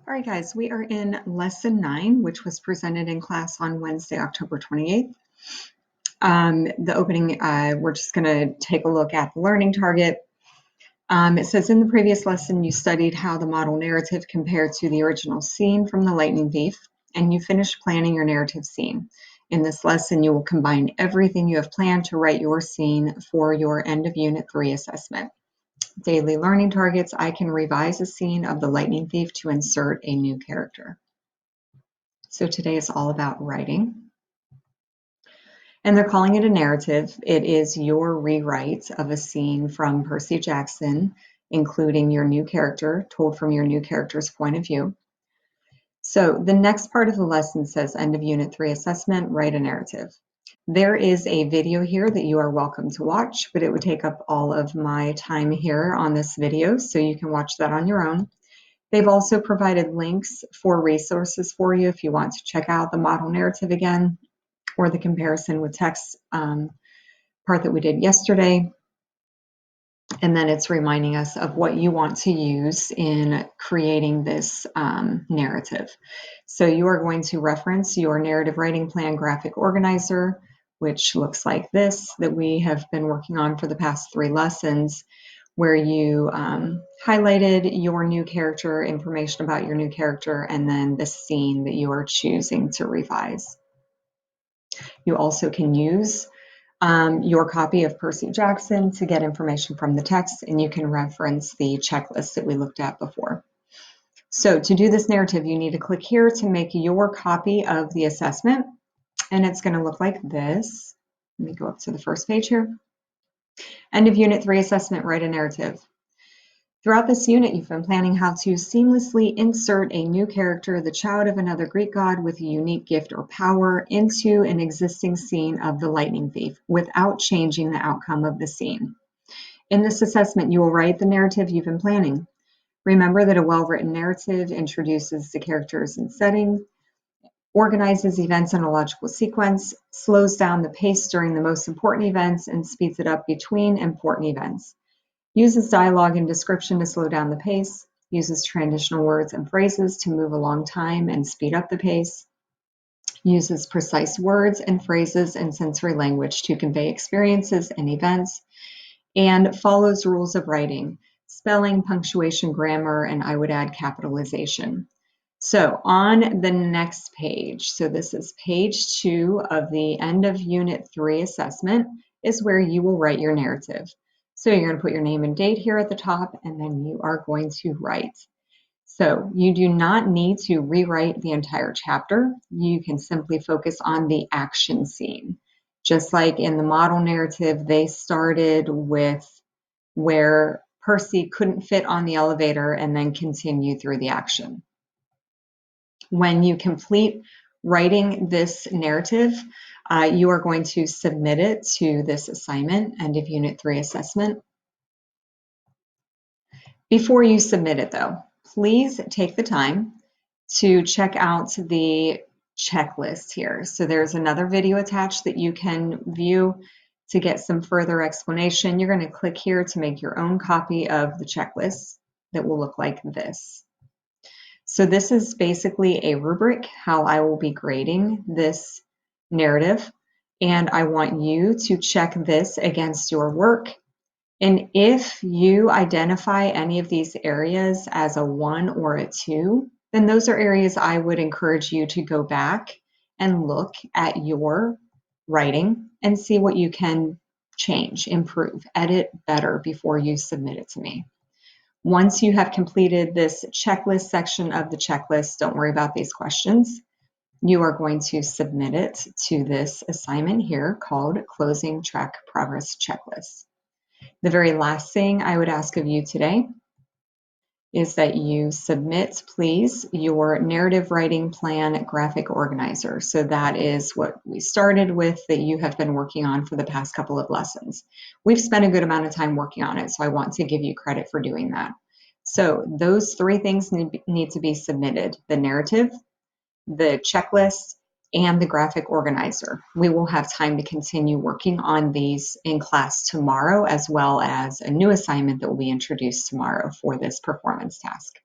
All right, guys, we are in lesson 9, which was presented in class on Wednesday, October 28th. The opening, we're just going to take a look at the learning target. It says, in the previous lesson, you studied how the model narrative compared to the original scene from The Lightning Thief, and you finished planning your narrative scene. In this lesson, you will combine everything you have planned to write your scene for your end of Unit 3 assessment. Daily learning targets, I can revise a scene of The Lightning Thief to insert a new character. So today is all about writing. And they're calling it a narrative. It is your rewrite of a scene from Percy Jackson, including your new character, told from your new character's point of view. So the next part of the lesson says end of Unit 3 assessment, write a narrative. There is a video here that you are welcome to watch, but it would take up all of my time here on this video, so you can watch that on your own. They've also provided links for resources for you if you want to check out the model narrative again, or the comparison with text part that we did yesterday. And then it's reminding us of what you want to use in creating this narrative. So you are going to reference your narrative writing plan graphic organizer, which looks like this, that we have been working on for the past 3 lessons, where you highlighted your new character, information about your new character, and then the scene that you are choosing to revise. You also can use your copy of Percy Jackson to get information from the text, and you can reference the checklist that we looked at before. So to do this narrative, you need to click here to make your copy of the assessment, and it's going to look like this. Let me go up to the first page here. End of Unit 3 assessment, write a narrative. Throughout this unit, you've been planning how to seamlessly insert a new character, the child of another Greek god with a unique gift or power, into an existing scene of The Lightning Thief without changing the outcome of the scene. In this assessment, you will write the narrative you've been planning. Remember that a well-written narrative introduces the characters and setting, organizes events in a logical sequence, slows down the pace during the most important events, and speeds it up between important events. Uses dialogue and description to slow down the pace, uses transitional words and phrases to move along time and speed up the pace, uses precise words and phrases and sensory language to convey experiences and events, and follows rules of writing, spelling, punctuation, grammar, and I would add capitalization. So on the next page, so this is page 2 of the end of Unit 3 assessment, is where you will write your narrative. So you're going to put your name and date here at the top, and then you are going to write. So you do not need to rewrite the entire chapter. You can simply focus on the action scene. Just like in the model narrative, they started with where Percy couldn't fit on the elevator and then continue through the action. When you complete writing this narrative, you are going to submit it to this assignment, end of Unit 3 assessment. Before you submit it, though, please take the time to check out the checklist here. So there's another video attached that you can view to get some further explanation. You're going to click here to make your own copy of the checklist that will look like this. So this is basically a rubric, how I will be grading this narrative. And I want you to check this against your work. And if you identify any of these areas as a 1 or a 2, then those are areas I would encourage you to go back and look at your writing and see what you can change, improve, edit better before you submit it to me. Once you have completed this checklist section of the checklist, don't worry about these questions. You are going to submit it to this assignment here called Closing Track Progress Checklist. The very last thing I would ask of you today is that you submit, please, your narrative writing plan graphic organizer. So that is what we started with that you have been working on for the past couple of lessons. We've spent a good amount of time working on it, so I want to give you credit for doing that. So those 3 things need to be submitted: the narrative, the checklist, and the graphic organizer. We will have time to continue working on these in class tomorrow, as well as a new assignment that will be introduced tomorrow for this performance task.